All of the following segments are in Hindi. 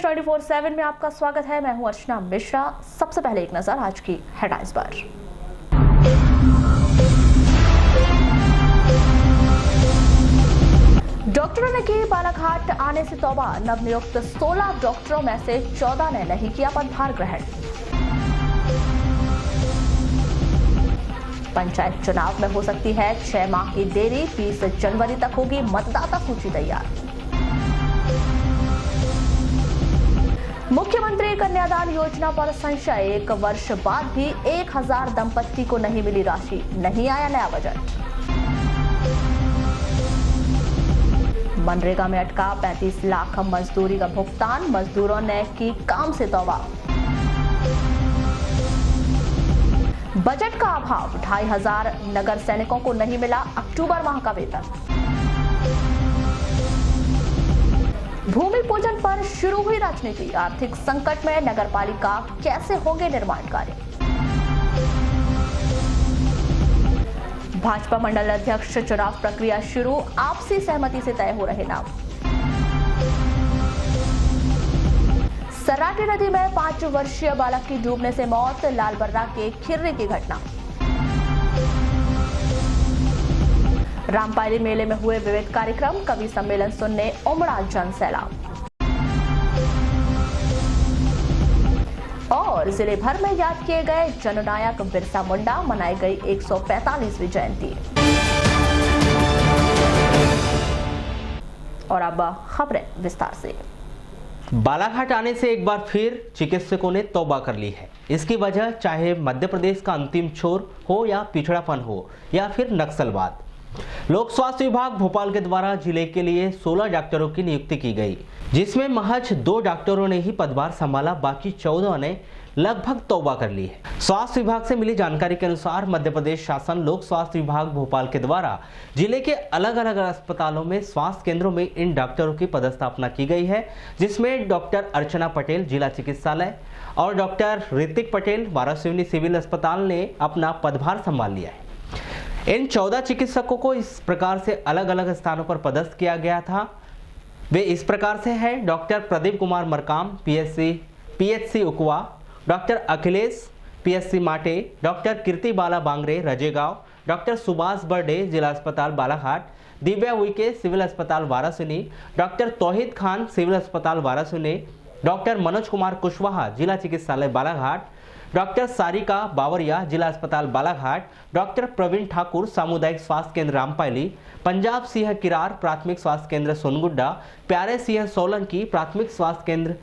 न्यूज 24/7 में आपका स्वागत है। मैं हूं अर्चना मिश्रा। सबसे पहले एक नजर आज की हेडलाइंस पर। डॉक्टरों ने की बालाघाट आने से तौबा। नवनियुक्त 16 डॉक्टरों में से 14 ने नहीं किया पदभार ग्रहण। पंचायत चुनाव में हो सकती है 6 माह की देरी। 20 जनवरी तक होगी मतदाता सूची तैयार। मुख्यमंत्री कन्यादान योजना पर संशय। 1 वर्ष बाद भी 1000 दंपत्ति को नहीं मिली राशि। नहीं आया नया बजट। मनरेगा में अटका 35 लाख मजदूरी का भुगतान। मजदूरों ने की काम से तौबा। बजट का अभाव। 2500 नगर सैनिकों को नहीं मिला अक्टूबर माह का वेतन। भूमि पूजन पर शुरू हुई राजनीति। आर्थिक संकट में नगरपालिका कैसे होंगे निर्माण कार्य। भाजपा मंडल अध्यक्ष चुनाव प्रक्रिया शुरू। आपसी सहमति से तय हो रहे नाम। सराटी नदी में 5 वर्षीय बालक की डूबने से मौत। लालबर्रा के खिर्री की घटना। रामपायली मेले में हुए विविध कार्यक्रम। कवि सम्मेलन सुनने उमड़ा जन सैलाब। और जिले भर में याद किए गए जननायक बिरसा मुंडा। मनाई गई 145वीं जयंती। और अब खबरें विस्तार से। बालाघाट आने से एक बार फिर चिकित्सकों ने तौबा कर ली है। इसकी वजह चाहे मध्य प्रदेश का अंतिम छोर हो या पिछड़ापन हो या फिर नक्सलवाद। लोक स्वास्थ्य विभाग भोपाल के द्वारा जिले के लिए 16 डॉक्टरों की नियुक्ति की गई, जिसमें महज 2 डॉक्टरों ने ही पदभार संभाला। बाकी 14 ने लगभग तौबा कर ली है। स्वास्थ्य विभाग से मिली जानकारी के अनुसार मध्य प्रदेश शासन लोक स्वास्थ्य विभाग भोपाल के द्वारा जिले के अलग अलग अस्पतालों में स्वास्थ्य केंद्रों में इन डॉक्टरों की पदस्थापना की गई है, जिसमें डॉक्टर अर्चना पटेल जिला चिकित्सालय और डॉक्टर ऋतिक पटेल वारासिवनी सिविल अस्पताल ने अपना पदभार संभाल लिया है। इन 14 चिकित्सकों को इस प्रकार से अलग अलग स्थानों पर पदस्थ किया गया था। वे इस प्रकार से हैं: डॉक्टर प्रदीप कुमार मरकाम पीएचसी उकवा, डॉक्टर अखिलेश पीएचसी माटे, डॉक्टर कीर्ति बाला बांगरे रजेगांव, डॉक्टर सुभाष बर्डे जिला अस्पताल बालाघाट, दिव्या उइके सिविल अस्पताल वारासिवनी, डॉक्टर तौहीद खान सिविल अस्पताल वारासिवनी, डॉक्टर मनोज कुमार कुशवाहा जिला चिकित्सालय बालाघाट, डॉक्टर सारिका बावरिया जिला अस्पताल बालाघाट, डॉक्टर प्रवीण ठाकुर सामुदायिक स्वास्थ्य केंद्र रामपायली, पंजाब सिंह किरार प्राथमिक स्वास्थ्य केंद्र सोनगुड्डा, प्यारे सिंह सोलंकी प्राथमिक स्वास्थ्य केंद्र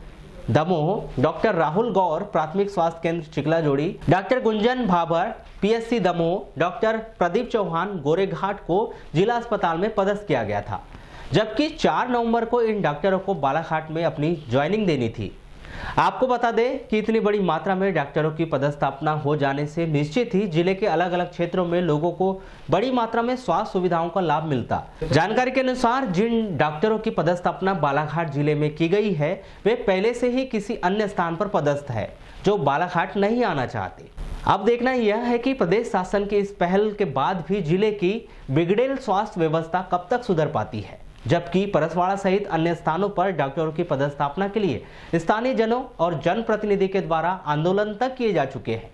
दमोह, डॉक्टर राहुल गौर प्राथमिक स्वास्थ्य केंद्र Chiklajodi, doctor Gunjan Bhabhar PHC Damoh, doctor Pradeep Chauhan Goreghat को जिला अस्पताल में पदस्थ किया गया था। जबकि 4 नवंबर को इन डॉक्टरों को बालाघाट में अपनी ज्वाइनिंग देनी थी। आपको बता दें कि इतनी बड़ी मात्रा में डॉक्टरों की पदस्थापना हो जाने से निश्चित ही जिले के अलग अलग क्षेत्रों में लोगों को बड़ी मात्रा में स्वास्थ्य सुविधाओं का लाभ मिलता। जानकारी के अनुसार जिन डॉक्टरों की पदस्थापना बालाघाट जिले में की गई है, वे पहले से ही किसी अन्य स्थान पर पदस्थ है जो बालाघाट नहीं आना चाहते। अब देखना यह है कि प्रदेश शासन की इस पहल के बाद भी जिले की बिगड़ेल स्वास्थ्य व्यवस्था कब तक सुधर पाती है। जबकि परसवाड़ा सहित अन्य स्थानों पर डॉक्टरों की पदस्थापना के लिए स्थानीय जनों और जनप्रतिनिधि के द्वारा आंदोलन तक किए जा चुके हैं।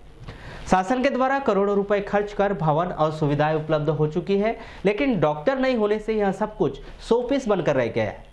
शासन के द्वारा करोड़ों रुपए खर्च कर भवन और सुविधाएं उपलब्ध हो चुकी है, लेकिन डॉक्टर नहीं होने से यह सब कुछ शोपीस बनकर रह गया है।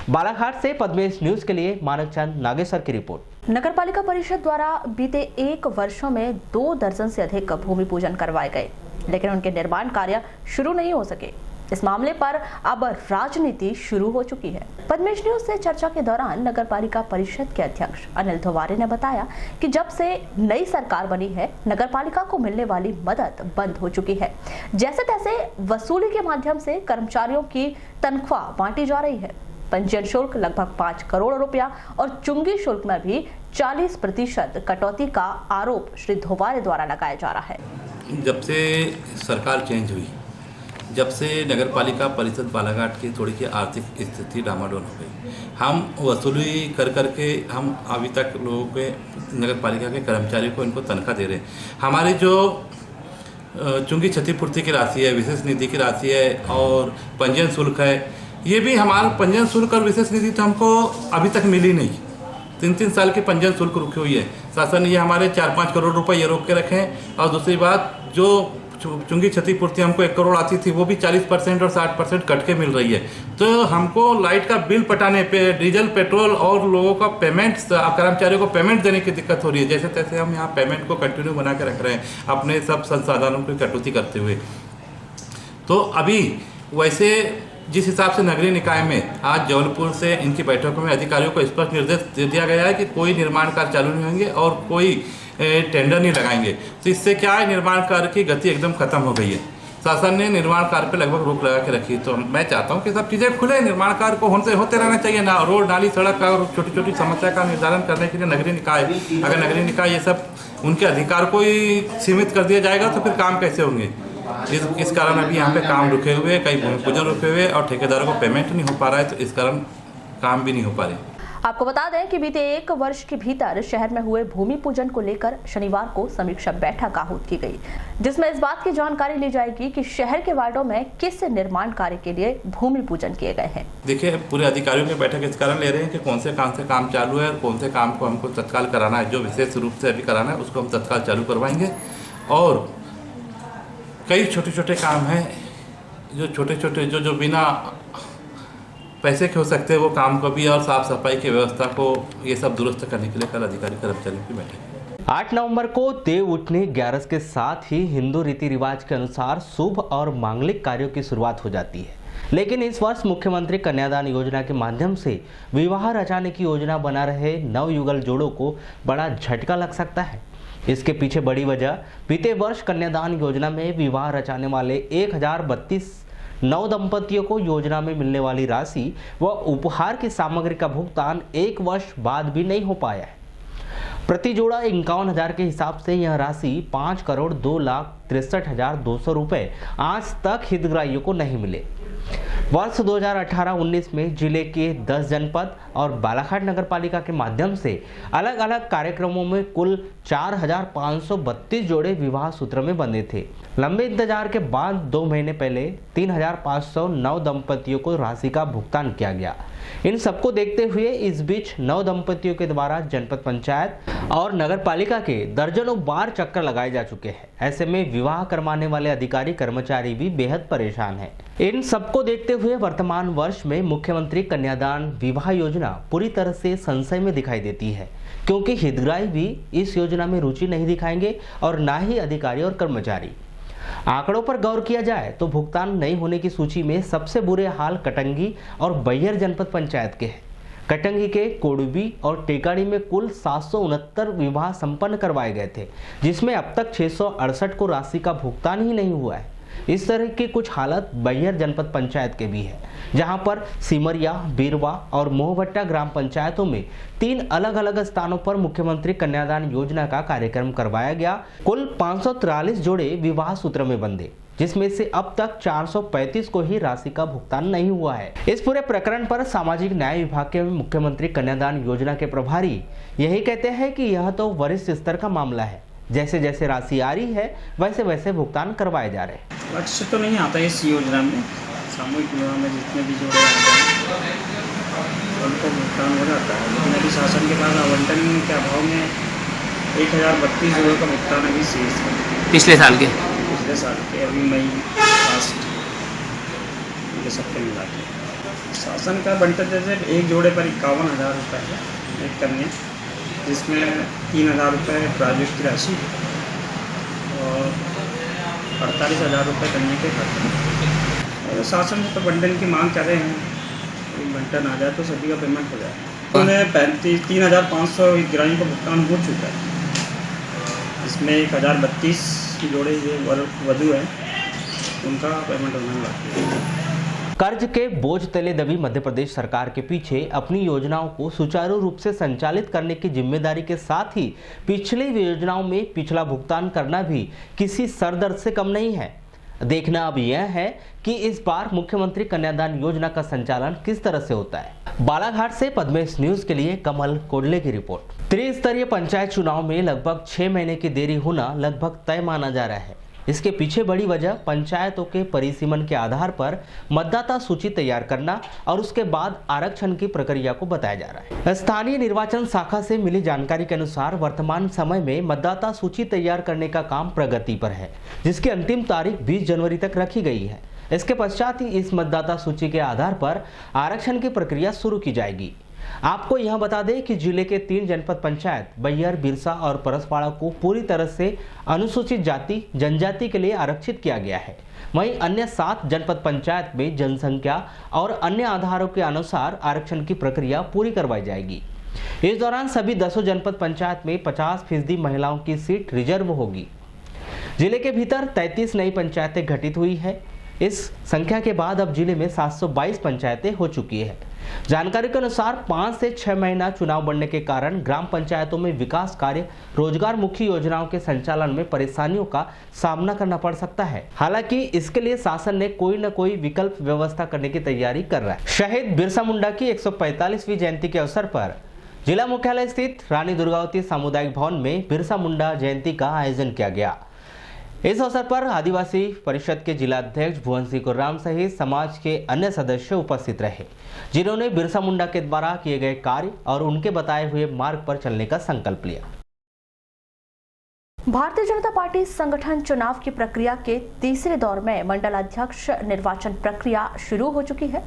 बालाघाट से पद्मेश न्यूज के लिए मानक चंद नागेश्वर की रिपोर्ट। नगरपालिका परिषद द्वारा बीते 1 वर्षों में 2 दर्जन से अधिक भूमि पूजन करवाए गए, लेकिन उनके निर्माण कार्य शुरू नहीं हो सके। इस मामले पर अब राजनीति शुरू हो चुकी है। पद्मेश न्यूज से चर्चा के दौरान नगरपालिका परिषद के अध्यक्ष अनिल धोवारे ने बताया कि जब से नई सरकार बनी है, नगरपालिका को मिलने वाली मदद बंद हो चुकी है। जैसे तैसे वसूली के माध्यम से कर्मचारियों की तनख्वाह बांटी जा रही है। पंजीयन शुल्क लगभग 5 करोड़ रुपया और चुंगी शुल्क में भी 40% कटौती का आरोप श्री धोवारे द्वारा लगाया जा रहा है। जब से सरकार चेंज हुई, जब से नगरपालिका परिषद बालाघाट की थोड़ी सी आर्थिक स्थिति डामाडोल हो गई, हम वसूली कर करके हम अभी तक लोगों के नगरपालिका के कर्मचारियों को इनको तनख्वाह दे रहे हैं। हमारी जो चूँकि क्षतिपूर्ति की राशि है, विशेष निधि की राशि है और पंजीयन शुल्क है, ये भी हमारा पंजीयन शुल्क और विशेष निधि तो हमको अभी तक मिली नहीं। 3-3 साल की पंजीयन शुल्क रुकी हुई है। शासन ने ये हमारे 4-5 करोड़ रुपए ये रोक के रखे हैं। और दूसरी बात, जो चुंगी क्षतिपूर्ति हमको 1 करोड़ आती थी वो भी 40% और 60% कट के मिल रही है। तो हमको लाइट का बिल पटाने पे, डीजल पेट्रोल और लोगों का पेमेंट, कर्मचारियों को पेमेंट देने की दिक्कत हो रही है। जैसे तैसे हम यहाँ पेमेंट को कंटिन्यू बना के रख रहे हैं अपने सब संसाधनों की कटौती करते हुए। तो अभी वैसे जिस हिसाब से नगरीय निकाय में आज जबलपुर से इनकी बैठकों में अधिकारियों को स्पष्ट निर्देश दे दिया गया है कि कोई निर्माण कार्य चालू नहीं होंगे और कोई टेंडर नहीं लगाएंगे। तो इससे क्या है, निर्माण कार्य की गति एकदम खत्म हो गई है। शासन ने निर्माण कार्य पे लगभग रोक लगा के रखी। तो मैं चाहता हूँ कि सब चीज़ें खुले, निर्माण कार्य को होते रहना चाहिए ना। रोड, नाली, सड़क का और छोटी छोटी समस्या का निर्धारण करने के लिए नगरीय निकाय, अगर नगरीय निकाय ये सब उनके अधिकार को ही सीमित कर दिया जाएगा तो फिर काम कैसे होंगे। इस कारण अभी यहाँ पे काम रुके हुए, कई भूमि पूजन रुके हुए और ठेकेदारों को पेमेंट नहीं हो पा रहा है। तो इस कारण काम भी नहीं हो पा रहे। आपको बता दें कि बीते 1 वर्ष के भीतर शहर में हुए भूमि पूजन को लेकर शनिवार को समीक्षा बैठक आहूत की गई, जिसमें इस बात की जानकारी ली जाएगी कि शहर के वार्डों में किस निर्माण कार्य के लिए भूमि पूजन किए गए हैं। देखिए, पूरे अधिकारियों की बैठक इस कारण ले रहे हैं कि कौन से काम चालू है और कौन से काम को हमको तत्काल कराना है। जो विशेष रूप से अभी कराना है उसको हम तत्काल चालू करवाएंगे। और कई छोटे छोटे काम हैं जो छोटे छोटे जो बिना पैसे के हो सकते हैं, वो काम को भी, और साफ सफाई की व्यवस्था को ये सब दुरुस्त करने के लिए कल अधिकारी कर्मचारियों की बैठक। 8 नवंबर को देव उठने 11 के साथ ही हिंदू रीति रिवाज के अनुसार शुभ और मांगलिक कार्यों की शुरुआत हो जाती है। लेकिन इस वर्ष मुख्यमंत्री कन्यादान योजना के माध्यम से विवाह रचाने की योजना बना रहे नवयुगल जोड़ों को बड़ा झटका लग सकता है। इसके पीछे बड़ी वजह बीते वर्ष कन्यादान योजना में विवाह रचाने वाले 1032 नव दंपतियों को योजना में मिलने वाली राशि व उपहार की सामग्री का भुगतान 1 वर्ष बाद भी नहीं हो पाया है। प्रति जोड़ा 51,000 के हिसाब से यह राशि 5,02,63,200 रुपए आज तक हितग्राहियों को नहीं मिले। वर्ष 2018-19 में जिले के 10 जनपद और बालाघाट नगर पालिका के माध्यम से अलग अलग कार्यक्रमों में कुल 4,532 जोड़े विवाह सूत्र में बंधे थे। लंबे इंतजार के बाद 2 महीने पहले 3,509 दंपतियों को राशि का भुगतान किया गया। इन सबको देखते हुए इस बीच 9 दंपतियों के द्वारा जनपद पंचायत और नगर पालिका के दर्जनों बार चक्कर लगाए जा चुके हैं। ऐसे में विवाह करवाने वाले अधिकारी कर्मचारी भी बेहद परेशान हैं। इन सबको देखते हुए वर्तमान वर्ष में मुख्यमंत्री कन्यादान विवाह योजना पूरी तरह से संशय में दिखाई देती है, क्योंकि हितग्राही भी इस योजना में रुचि नहीं दिखाएंगे और ना ही अधिकारी और कर्मचारी। आंकड़ों पर गौर किया जाए तो भुगतान नहीं होने की सूची में सबसे बुरे हाल कटंगी और बैहर जनपद पंचायत के हैं। कटंगी के कोडबी और टेकाड़ी में कुल 769 विवाह संपन्न करवाए गए थे, जिसमें अब तक 668 को राशि का भुगतान ही नहीं हुआ है। इस तरह की कुछ हालत बैहर जनपद पंचायत के भी है, जहां पर सिमरिया, बीरवा और मोहभट्टा ग्राम पंचायतों में 3 अलग अलग स्थानों पर मुख्यमंत्री कन्यादान योजना का कार्यक्रम करवाया गया। कुल 543 जोड़े विवाह सूत्र में बंधे, जिसमें से अब तक 435 को ही राशि का भुगतान नहीं हुआ है। इस पूरे प्रकरण पर सामाजिक न्याय विभाग के मुख्यमंत्री कन्यादान योजना के प्रभारी यही कहते हैं कि यह तो वरिष्ठ स्तर का मामला है, जैसे जैसे राशि आ रही है वैसे वैसे भुगतान करवाए जा रहे हैं। लक्ष्य तो नहीं आता इस योजना में। सामूहिक विवाह में जितने भी जोड़े आते हैं उनको भुगतान हो जाता है, लेकिन अभी शासन के द्वारा आवंटन के अभाव में 1032 जोड़ों का भुगतान अभी शेष है। पिछले साल के अभी मई लास्ट ये सबके मिला के शासन का बंटन जैसे एक जोड़े पर 51,000 रुपये है एक कन्या, जिसमें 3,000 रुपये प्रायोजित की राशि और 48,000 रुपये कन्या के खाते में। शासन से तो बंटन की मांग कर रहे हैं, बंटन आ जाए तो सभी का पेमेंट हो जाए। उन्हें 3,500 हितग्राहियों का भुगतान हो चुका है। इसमें 1,032 जोड़े ये वधु हैं, उनका पेमेंट होना बाकी है। कर्ज के बोझ तले दबी मध्य प्रदेश सरकार के पीछे अपनी योजनाओं को सुचारू रूप से संचालित करने की जिम्मेदारी के साथ ही पिछली योजनाओं में पिछला भुगतान करना भी किसी सरदर्द से कम नहीं है। देखना अब यह है कि इस बार मुख्यमंत्री कन्यादान योजना का संचालन किस तरह से होता है। बालाघाट से पद्मेश न्यूज के लिए कमल कोडले की रिपोर्ट। त्रिस्तरीय पंचायत चुनाव में लगभग 6 महीने की देरी होना लगभग तय माना जा रहा है। इसके पीछे बड़ी वजह पंचायतों के परिसीमन के आधार पर मतदाता सूची तैयार करना और उसके बाद आरक्षण की प्रक्रिया को बताया जा रहा है। स्थानीय निर्वाचन शाखा से मिली जानकारी के अनुसार वर्तमान समय में मतदाता सूची तैयार करने का काम प्रगति पर है, जिसकी अंतिम तारीख 20 जनवरी तक रखी गई है। इसके पश्चात ही इस मतदाता सूची के आधार पर आरक्षण की प्रक्रिया शुरू की जाएगी। आपको यह बता दें कि जिले के 3 जनपद पंचायत बैयर, बिरसा और परसवाड़ा को पूरी तरह से अनुसूचित जाति जनजाति के लिए आरक्षित किया गया है। वहीं अन्य 7 जनपद पंचायत में जनसंख्या और अन्य आधारों के अनुसार आरक्षण की प्रक्रिया पूरी करवाई जाएगी। इस दौरान सभी 10 जनपद पंचायत में 50% महिलाओं की सीट रिजर्व होगी। जिले के भीतर 33 नई पंचायतें गठित हुई है। इस संख्या के बाद अब जिले में 722 पंचायतें हो चुकी है। जानकारी के अनुसार 5 से 6 महीना चुनाव बढ़ने के कारण ग्राम पंचायतों में विकास कार्य, रोजगार मुखी योजनाओं के संचालन में परेशानियों का सामना करना पड़ सकता है। हालांकि इसके लिए शासन ने कोई न कोई विकल्प व्यवस्था करने की तैयारी कर रहा है। शहीद बिरसा मुंडा की 145वीं जयंती के अवसर पर जिला मुख्यालय स्थित रानी दुर्गावती सामुदायिक भवन में बिरसा मुंडा जयंती का आयोजन किया गया। इस अवसर पर आदिवासी परिषद के जिला अध्यक्ष भुवन सिंह कुर्राम सहित समाज के अन्य सदस्य उपस्थित रहे, जिन्होंने बिरसा मुंडा के द्वारा किए गए कार्य और उनके बताए हुए मार्ग पर चलने का संकल्प लिया। भारतीय जनता पार्टी संगठन चुनाव की प्रक्रिया के तीसरे दौर में मंडल अध्यक्ष निर्वाचन प्रक्रिया शुरू हो चुकी है।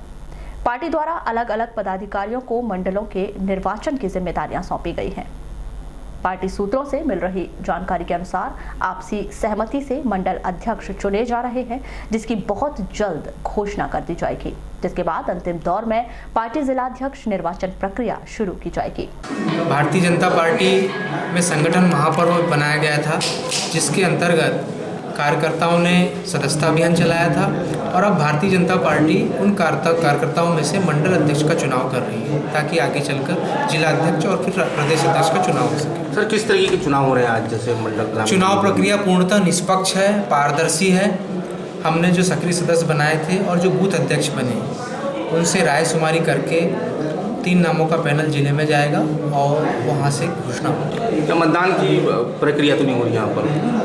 पार्टी द्वारा अलग अलग पदाधिकारियों को मंडलों के निर्वाचन की जिम्मेदारियां सौंपी गई हैं। पार्टी सूत्रों से मिल रही जानकारी के अनुसार आपसी सहमति से मंडल अध्यक्ष चुने जा रहे हैं, जिसकी बहुत जल्द घोषणा कर दी जाएगी, जिसके बाद अंतिम दौर में पार्टी जिलाध्यक्ष निर्वाचन प्रक्रिया शुरू की जाएगी। भारतीय जनता पार्टी में संगठन महापर्व बनाया गया था, जिसके अंतर्गत कार्यकर्ताओं ने सदस्यता अभियान चलाया था और अब भारतीय जनता पार्टी उन कार्यकर्ताओं में से मंडल अध्यक्ष का चुनाव कर रही है, ताकि आगे चलकर जिला अध्यक्ष और फिर प्रदेश अध्यक्ष का चुनाव हो सके। सर, किस तरीके के चुनाव हो रहे हैं आज? जैसे मंडल चुनाव प्रक्रिया पूर्णतः निष्पक्ष है, पारदर्शी है। हमने जो सक्रिय सदस्य बनाए थे और जो बूथ अध्यक्ष बने, उनसे राय शुमारी करके 3 नामों का पैनल जिले में जाएगा और वहाँ से घोषणा होगी। क्या मतदान की प्रक्रिया तो नहीं हो रही यहाँ पर?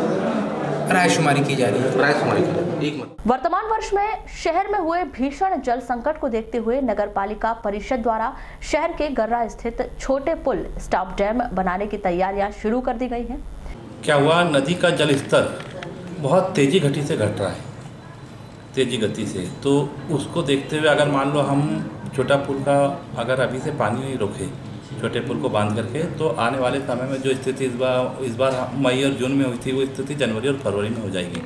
रायशुमारी की जा रही है। रायशुमारी की जा रही है। वर्तमान वर्ष में शहर में हुए भीषण जल संकट को देखते हुए नगर पालिका परिषद द्वारा शहर के गर्रा स्थित छोटे पुल स्टॉप डैम बनाने की तैयारियां शुरू कर दी गई हैं। क्या हुआ, नदी का जल स्तर बहुत तेजी गति से घट रहा है, तेजी गति से। तो उसको देखते हुए अगर मान लो हम छोटा पुल का अगर अभी से पानी नहीं रोके, छोटे पुल को बांध करके, तो आने वाले समय में जो स्थिति इस बार मई और जून में हुई थी, वो स्थिति जनवरी और फरवरी में हो जाएगी।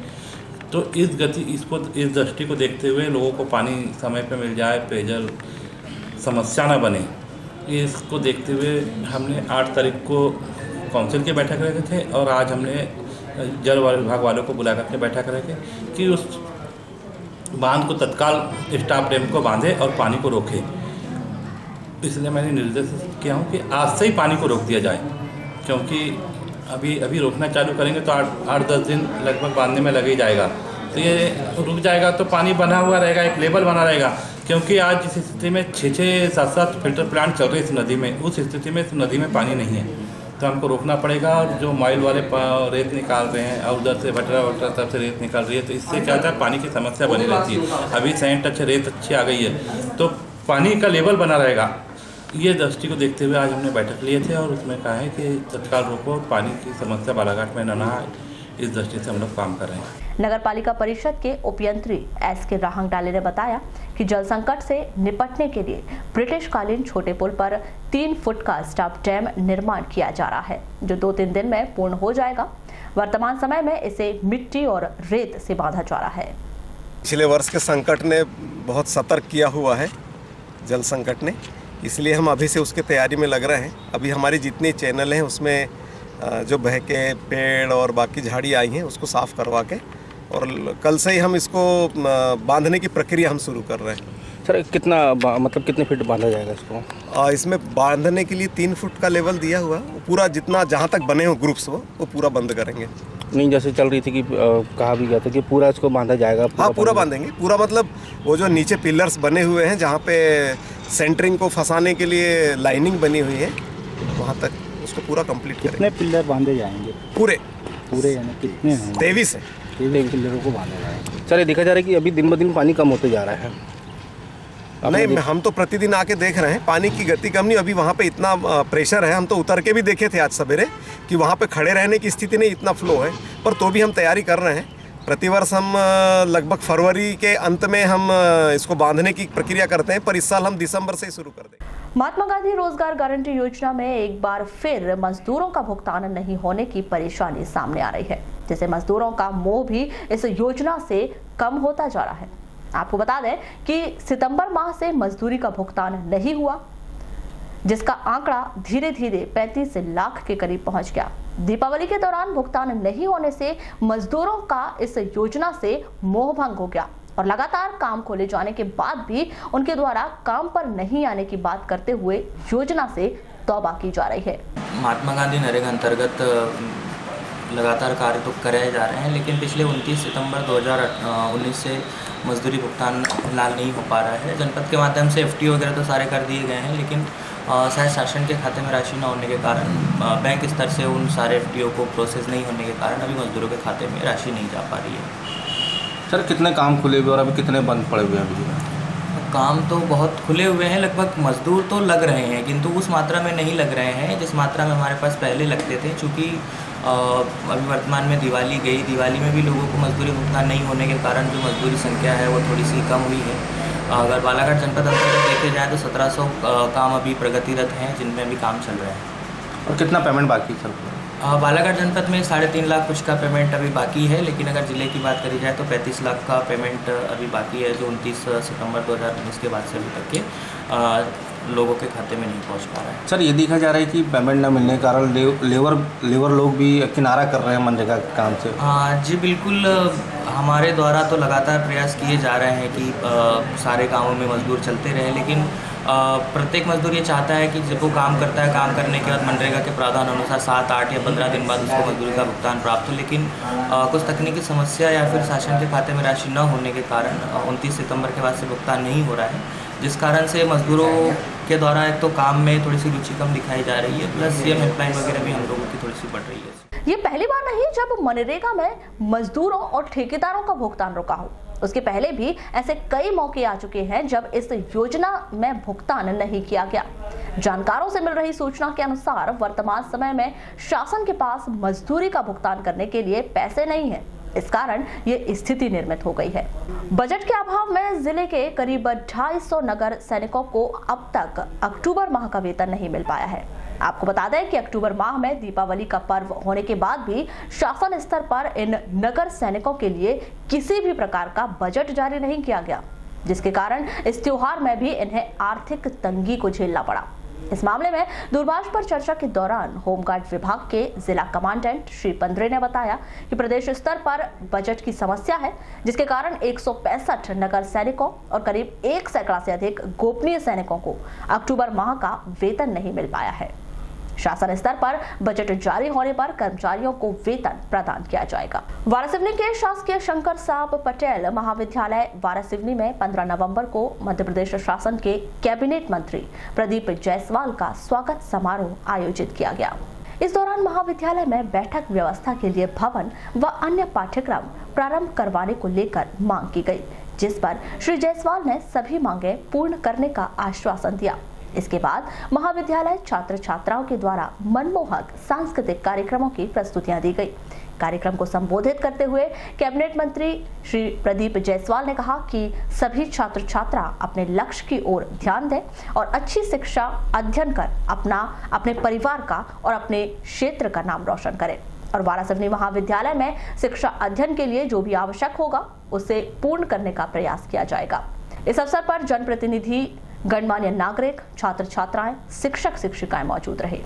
तो इस दृष्टि को देखते हुए लोगों को पानी समय पे मिल जाए, पेयजल समस्या ना बने, इसको देखते हुए हमने 8 तारीख को काउंसिल की बैठक रखे थे और आज हमने जल विभाग वालों को बुला करके बैठक रखे कि उस बांध को तत्काल स्टॉप डैम को बांधे और पानी को रोके। इसलिए मैंने निर्देश किया हूँ कि आज से ही पानी को रोक दिया जाए, क्योंकि अभी रोकना चालू करेंगे तो 8-10 दिन लगभग बांधने में लग ही जाएगा। तो ये रुक जाएगा तो पानी बना हुआ रहेगा, एक लेवल बना रहेगा। क्योंकि आज जिस स्थिति में 6-7 फिल्टर प्लांट चल रहे इस नदी में, उस स्थिति में इस नदी में पानी नहीं है, तो हमको रोकना पड़ेगा। और जो माइल वाले रेत निकाल रहे हैं और उधर से भटरा सब से रेत निकाल रही है, तो इससे क्या होता है, पानी की समस्या बनी रहती है। अभी सेंट अच्छे रेत अच्छी आ गई है तो पानी का लेवल बना रहेगा। ये दृष्टि को देखते हुए आज हमने बैठक लिए थे और उसमें कहा है कि तत्काल रोको, पानी की समस्या बालाघाट में न आए, इस दृष्टि से हम लोग काम कर रहे हैं। नगर पालिका परिषद के उपयंत्री SK राहंगडाले ने बताया कि जल संकट से निपटने के लिए ब्रिटिश कालीन छोटे पुल पर 3 फुट का स्टॉप डैम निर्माण किया जा रहा है, जो 2-3 दिन में पूर्ण हो जाएगा। वर्तमान समय में इसे मिट्टी और रेत से बांधा जा रहा है। पिछले वर्ष के संकट ने बहुत सतर्क किया हुआ है, जल संकट ने, इसलिए हम अभी से उसके तैयारी में लग रहे हैं। अभी हमारी जितनी चैनल हैं उसमें जो बह के पेड़ और बाकी झाड़ी आई हैं उसको साफ़ करवा के, और कल से ही हम इसको बांधने की प्रक्रिया हम शुरू कर रहे हैं। सर, कितने फीट बांधा जाएगा इसको? इसमें बांधने के लिए 3 फुट का लेवल दिया हुआ, पूरा जितना जहाँ तक बने हो ग्रुप्स वो पूरा बंद करेंगे। नहीं, जैसे चल रही थी कि कहा भी गया था कि पूरा इसको बांधा जाएगा। हाँ, पूरा बांधेंगे। पूरा मतलब वो जो नीचे पिलर्स बने हुए हैं जहाँ पे सेंटरिंग को फंसाने के लिए लाइनिंग बनी हुई है, वहाँ तक उसको पूरा कंप्लीट करेंगे। कितने पिलर बांधे जाएंगे? पूरे यानी कितने हैं? 23 है। ये पिलरों को बांधना है। सर, ये देखा जा रहा है कि अभी दिन ब दिन पानी कम होते जा रहा है। नहीं, हम तो प्रतिदिन आके देख रहे हैं, पानी की गति कम नहीं, अभी वहाँ पे इतना प्रेशर है। हम तो उतर के भी देखे थे आज सवेरे कि वहाँ पे खड़े रहने की स्थिति नहीं, इतना फ्लो है। पर तो भी हम तैयारी कर रहे हैं। प्रतिवर्ष हम लगभग फरवरी के अंत में हम इसको बांधने की प्रक्रिया करते हैं, पर इस साल हम दिसंबर से शुरू कर देंगे। महात्मा गांधी रोजगार गारंटी योजना में एक बार फिर मजदूरों का भुगतान नहीं होने की परेशानी सामने आ रही है, जिससे मजदूरों का मोह भी इस योजना से कम होता जा रहा है। आपको बता दें कि सितंबर माह से मजदूरी का भुगतान नहीं हुआ, जिसका आंकड़ा धीरे धीरे 35 लाख के करीब पहुंच गया। दीपावली के दौरान भुगतान नहीं होने से मजदूरों का इस योजना से मोह भंग हो गया और लगातार काम खोले जाने के बाद भी उनके द्वारा काम पर नहीं आने की बात करते हुए योजना से तौबा की जा रही है। महात्मा गांधी नरेगा अंतर्गत लगातार कार्य तो कराए जा रहे हैं, लेकिन पिछले 29 सितंबर 2019 से मजदूरी भुगतान फिलहाल नहीं हो पा रहा है। जनपद के माध्यम से FT वगैरह तो सारे कर दिए गए हैं, लेकिन शायद शासन के खाते में राशि न होने के कारण, बैंक स्तर से उन सारे FTO को प्रोसेस नहीं होने के कारण अभी मजदूरों के खाते में राशि नहीं जा पा रही है। सर, कितने काम खुले हुए और अभी कितने बंद पड़े हुए हैं? अभी काम तो बहुत खुले हुए हैं, लगभग मजदूर तो लग रहे हैं, किंतु उस मात्रा में नहीं लग रहे हैं जिस मात्रा में हमारे पास पहले लगते थे। चूँकि अभी वर्तमान में दिवाली गई, दिवाली में भी लोगों को मजदूरी भुगतान नहीं होने के कारण जो मजदूरी संख्या है वो थोड़ी सी कम हुई है। अगर बालाघाट जनपद अंतर्गत देखे जाए तो 1700 काम अभी प्रगतिरत हैं, जिनमें अभी काम चल रहा है। और कितना पेमेंट बाकी सर? बालाघाट जनपद में 3.5 लाख कुछ का पेमेंट अभी बाकी है, लेकिन अगर ज़िले की बात करी जाए तो 35 लाख का पेमेंट अभी बाकी है, जो 29 सितंबर 2019 के बाद से अभी तक के लोगों के खाते में नहीं पहुंच पा रहा है। सर, ये देखा जा रहा है कि पेमेंट न मिलने के कारण लेबर लोग भी किनारा कर रहे हैं मनरेगा के काम से। जी बिल्कुल, हमारे द्वारा तो लगातार प्रयास किए जा रहे हैं कि सारे कामों में मजदूर चलते रहे, लेकिन प्रत्येक मजदूर ये चाहता है कि जब वो काम करता है, काम करने के बाद मनरेगा के प्रावधान अनुसार 7, 8 या 15 दिन बाद उसको मजदूरी का भुगतान प्राप्त हो, लेकिन कुछ तकनीकी समस्या या फिर शासन के खाते में राशि न होने के कारण 29 सितंबर के बाद से भुगतान नहीं हो रहा है, जिस कारण से मजदूरों के द्वारा एक तो काम में थोड़ी सी रुचि कम दिखाई जा रही है, प्लस CM हेल्पलाइन वगैरह भी हम लोगों की थोड़ी सी बढ़ रही है। ये पहली बार नहीं जब मनरेगा में मजदूरों और ठेकेदारों का भुगतान रुका हो। उसके पहले भी ऐसे कई मौके आ चुके हैं जब इस योजना में भुगतान नहीं किया गया। जानकारों से मिल रही सूचना के अनुसार वर्तमान समय में शासन के पास मजदूरी का भुगतान करने के लिए पैसे नहीं है, इस कारण ये स्थिति निर्मित हो गई है। बजट के अभाव में जिले के करीब 250 नगर सैनिकों को अब तक अक्टूबर माह का वेतन नहीं मिल पाया है। आपको बता दें कि अक्टूबर माह में दीपावली का पर्व होने के बाद भी शासन स्तर पर इन नगर सैनिकों के लिए किसी भी प्रकार का बजट जारी नहीं किया गया, जिसके कारण इस त्योहार में भी इन्हें आर्थिक तंगी को झेलना पड़ा। इस मामले में दूरभाष पर चर्चा के दौरान होमगार्ड विभाग के जिला कमांडेंट श्री पंद्रे ने बताया कि प्रदेश स्तर पर बजट की समस्या है, जिसके कारण 165 नगर सैनिकों और करीब 1 सैकड़ा से अधिक गोपनीय सैनिकों को अक्टूबर माह का वेतन नहीं मिल पाया है। शासन स्तर पर बजट जारी होने पर कर्मचारियों को वेतन प्रदान किया जाएगा। वारासिवनी के शासकीय शंकर साहब पटेल महाविद्यालय वारासिवनी में 15 नवंबर को मध्य प्रदेश शासन के कैबिनेट मंत्री प्रदीप जायसवाल का स्वागत समारोह आयोजित किया गया। इस दौरान महाविद्यालय में बैठक व्यवस्था के लिए भवन व अन्य पाठ्यक्रम प्रारंभ करवाने को लेकर मांग की गई, जिस पर श्री जायसवाल ने सभी मांगे पूर्ण करने का आश्वासन दिया। इसके बाद महाविद्यालय छात्र छात्राओं के द्वारा मनमोहक सांस्कृतिक कार्यक्रमों की प्रस्तुतियां दी गई। कार्यक्रम को संबोधित करते हुए कैबिनेट मंत्री श्री प्रदीप जायसवाल ने कहा कि सभी छात्र छात्रा अपने लक्ष्य की ओर ध्यान दें और अच्छी शिक्षा अध्ययन कर अपने परिवार का और अपने क्षेत्र का नाम रोशन करें और वारासिवनी महाविद्यालय में शिक्षा अध्ययन के लिए जो भी आवश्यक होगा उसे पूर्ण करने का प्रयास किया जाएगा। इस अवसर पर जनप्रतिनिधि, गणमान्य नागरिक, छात्र छात्राएं, शिक्षक शिक्षिकाएं मौजूद रहे।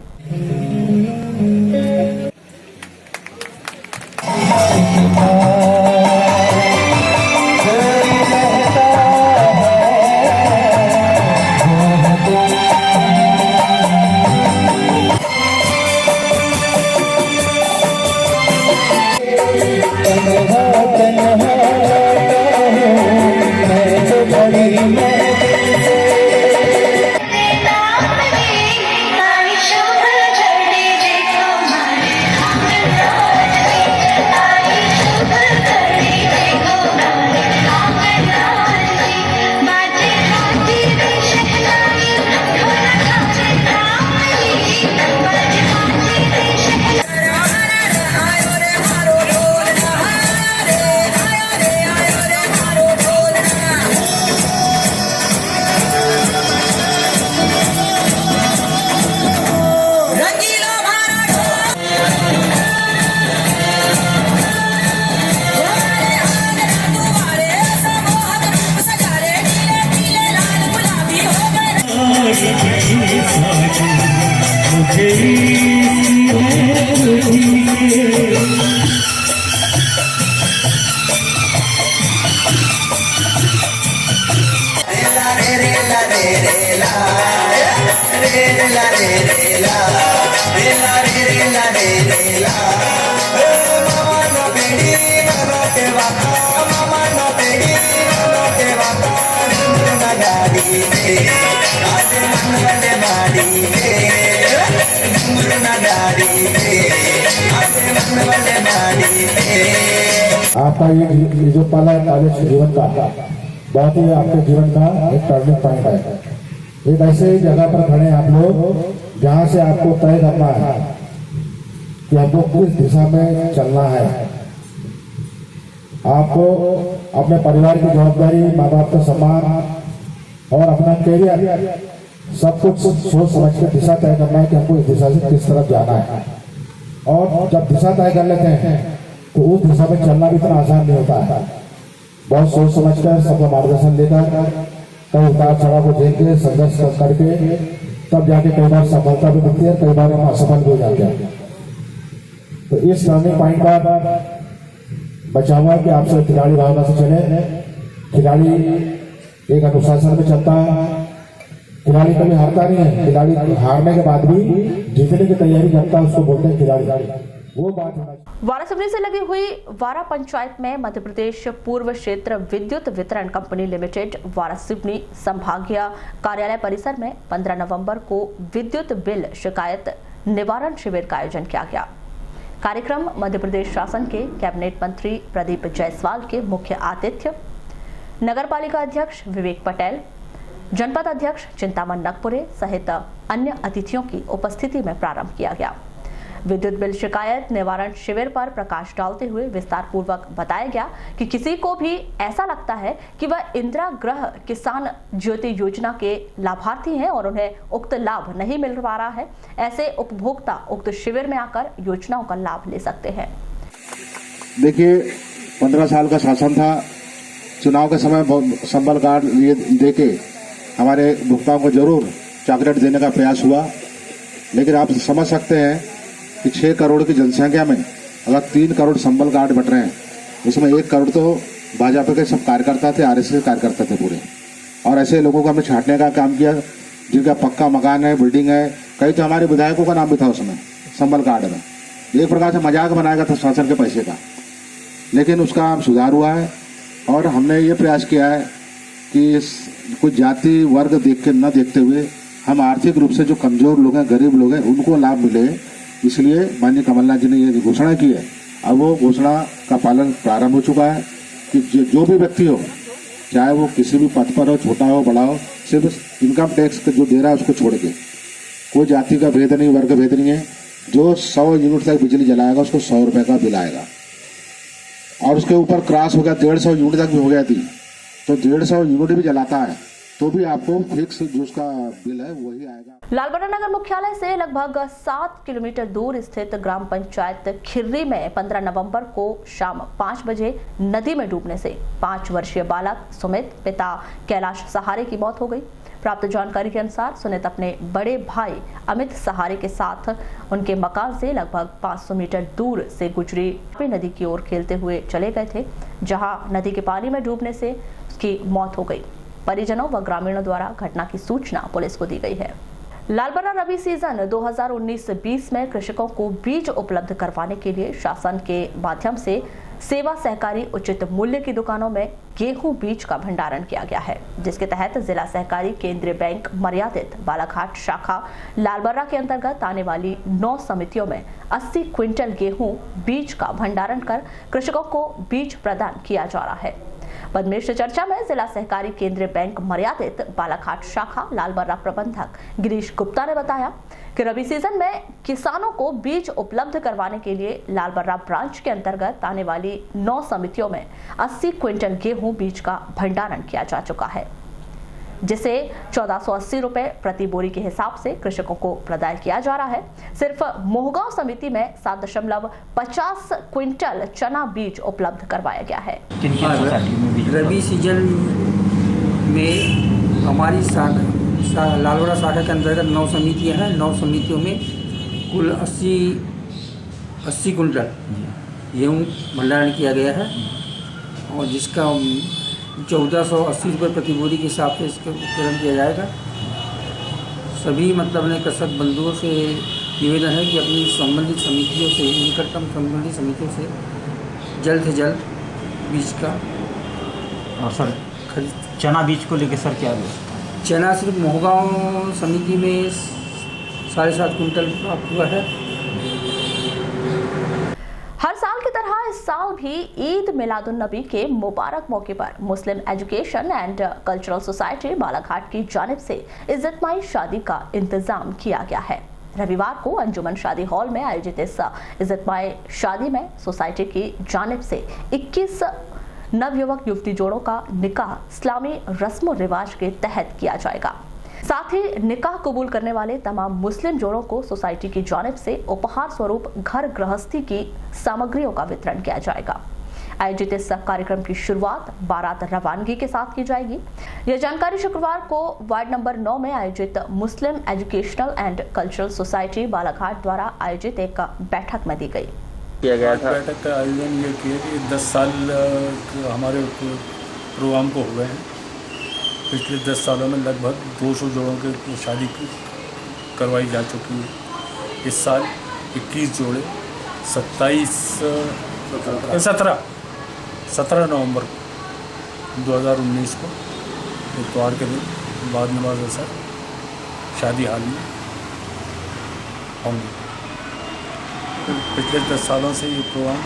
आपका ये जो पल है कॉलेज जीवन का बहुत ही आपके जीवन का एक टर्निंग पॉइंट है। एक ऐसे जगह पर खड़े हैं आप लोग जहाँ से आपको तय करना है कि हमको किस दिशा में चलना है। आपको अपने परिवार की जवाबदारी, माँ बाप का सम्मान और अपना कैरियर सब कुछ सोच समझ के दिशा तय करना है कि हमको इस दिशा से किस तरफ जाना है। और जब दिशा तय कर लेते हैं तो उस दिशा में चलना भी इतना आसान नहीं होता है। बहुत सोच समझकर सबका मार्गदर्शन लेकर कई उतार चढ़ाव को देख के संघर्ष करके तब जाके कई बार सफलता भी मिलती है, कई बार हम असफल भी हो जाते हैं। तो इस टर्निंग पॉइंट पर बचा हुआ कि आपसे खिलाड़ी भावना से चले। खिलाड़ी एक अनुशासन में चलता है, खिलाड़ी कभी हारता नहीं है। खिलाड़ी हारने के बाद भी जीतने की तैयारी करता है, उसको बोलते हैं खिलाड़ी। वो बात वारासिवनी से लगी हुई वारा पंचायत में मध्य प्रदेश पूर्व क्षेत्र विद्युत वितरण कंपनी लिमिटेड वारासिवनी संभागीय कार्यालय परिसर में 15 नवंबर को विद्युत बिल शिकायत निवारण शिविर का आयोजन किया गया। कार्यक्रम मध्य प्रदेश शासन के कैबिनेट मंत्री प्रदीप जायसवाल के मुख्य आतिथ्य, नगरपालिका अध्यक्ष विवेक पटेल, जनपद अध्यक्ष चिंतामन नगपुरे सहित अन्य अतिथियों की उपस्थिति में प्रारंभ किया गया। विद्युत बिल शिकायत निवारण शिविर पर प्रकाश डालते हुए विस्तार पूर्वक बताया गया कि किसी को भी ऐसा लगता है कि वह इंदिरा गृह किसान ज्योति योजना के लाभार्थी हैं और उन्हें उक्त लाभ नहीं मिल पा रहा है, ऐसे उपभोक्ता उक्त शिविर में आकर योजनाओं का लाभ ले सकते हैं। देखिए, 15 साल का शासन था। चुनाव के समय संबल कार्ड देके हमारे भुगतान को जरूर चॉकलेट देने का प्रयास हुआ, लेकिन आप समझ सकते हैं कि 6 करोड़ की जनसंख्या में अगर 3 करोड़ संबल कार्ड बट रहे हैं, उसमें 1 करोड़ तो भाजपा के सब कार्यकर्ता थे, आरएसएस के कार्यकर्ता थे पूरे। और ऐसे लोगों को हमने छांटने का काम किया जिनका पक्का मकान है, बिल्डिंग है। कई तो हमारे विधायकों का नाम भी था उसमें संबल कार्ड में। एक प्रकार से मजाक बनाया गया था शासन के पैसे का, लेकिन उसका सुधार हुआ है। और हमने ये प्रयास किया है कि कुछ जाति वर्ग देख के न देखते हुए हम आर्थिक रूप से जो कमजोर लोग हैं, गरीब लोग हैं, उनको लाभ मिले। इसलिए माननीय कमलनाथ जी ने ये घोषणा की है। अब वो घोषणा का पालन प्रारंभ हो चुका है कि जो भी व्यक्ति हो, चाहे वो किसी भी पद पर हो, छोटा हो बड़ा हो, सिर्फ इनकम टैक्स जो दे रहा है उसको छोड़ के, कोई जाति का भेद नहीं, वर्ग भेद नहीं है। जो 100 यूनिट तक बिजली जलाएगा उसको 100 रुपये का बिल आएगा। और उसके ऊपर क्रॉस हो गया 150 यूनिट तक भी हो गया थी, तो 150 यूनिट भी जलाता है तो भी आपको फिक्स जो उसका बिल है वही आएगा। लालबर्रा नगर मुख्यालय से लगभग 7 किलोमीटर दूर स्थित ग्राम पंचायत खिर्री में 15 नवंबर को शाम 5 बजे नदी में डूबने से 5 वर्षीय बालक सुमित पिता कैलाश सहारे की मौत हो गई। प्राप्त जानकारी के अनुसार सुमित अपने बड़े भाई अमित सहारे के साथ उनके मकान से लगभग 500 मीटर दूर से गुजरी नदी की ओर खेलते हुए चले गए थे, जहां नदी के पानी में डूबने से उसकी मौत हो गई। परिजनों व ग्रामीणों द्वारा घटना की सूचना पुलिस को दी गई है। लालबर्रा रबी सीजन 2019-20 में कृषकों को बीज उपलब्ध करवाने के लिए शासन के माध्यम से सेवा सहकारी उचित मूल्य की दुकानों में गेहूं बीज का भंडारण किया गया है, जिसके तहत जिला सहकारी केंद्रीय बैंक मर्यादित बालाघाट शाखा लालबर्रा के अंतर्गत आने वाली 9 समितियों में 80 क्विंटल गेहूं बीज का भंडारण कर कृषकों को बीज प्रदान किया जा रहा है। पद्मेश चर्चा में जिला सहकारी केंद्रीय बैंक मर्यादित बालाघाट शाखा लालबर्रा प्रबंधक गिरीश गुप्ता ने बताया कि रबी सीजन में किसानों को बीज उपलब्ध करवाने के लिए लालबर्रा ब्रांच के अंतर्गत आने वाली 9 समितियों में 80 क्विंटल गेहूं बीज का भंडारण किया जा चुका है, जिसे 1480 रुपए प्रति बोरी के हिसाब से कृषकों को प्रदान किया जा रहा है। सिर्फ मोहगांव समिति में 7.50 क्विंटल चना बीज उपलब्ध करवाया गया है। रबी सीजन में हमारी लालवाड़ा शाखा के अंतर्गत 9 समितियां हैं। 9 समितियों में कुल 80 कुंटल गेहूँ भंडारण किया गया है और जिसका 1480 रुपये प्रति बोरी के हिसाब से इसका वितरण किया जाएगा। सभी अपने कृषक बंधुओं से निवेदन है कि अपनी संबंधित समितियों से, निकटतम संबंधित समितियों से जल्द बीज का और सर चना बीज को लेकर सर क्या व्यवस्था है? चना सिर्फ मोहगांव समिति में 7.5 कुंटल प्राप्त हुआ है। हर साल की तरह इस साल भी ईद मिलादुन नबी के मुबारक मौके पर Muslim education and cultural society Balaghat की जानिब से इज्जतमाई शादी का इंतजाम किया गया है। रविवार को अंजुमन शादी हॉल में आयोजित इस इज्जतमाई शादी में सोसाइटी की जानिब से 21 नवयुवक युवती जोड़ों का निकाह इस्लामी रस्म रिवाज के तहत किया जाएगा। साथ ही निकाह कबूल करने वाले तमाम मुस्लिम जोड़ों को सोसाइटी की जानिब से उपहार स्वरूप घर गृहस्थी की सामग्रियों का वितरण किया जाएगा। आयोजित इस कार्यक्रम की शुरुआत बारात रवानगी के साथ की जाएगी। यह जानकारी शुक्रवार को वार्ड नंबर 9 में आयोजित Muslim educational and cultural society Balaghat द्वारा आयोजित एक बैठक में दी गई। किया गया था। बैठक का आयोजन ये किया कि 10 साल हमारे प्रोग्राम को हुए हैं। पिछले 10 सालों में लगभग 200 जोड़ों की शादी करवाई जा चुकी है। इस साल 21 जोड़े 17 नवंबर 2019 को इतवार के दिन बाद नमाज असर शादी हाल में होंगे। पिछले 10 सालों से ये प्रोग्राम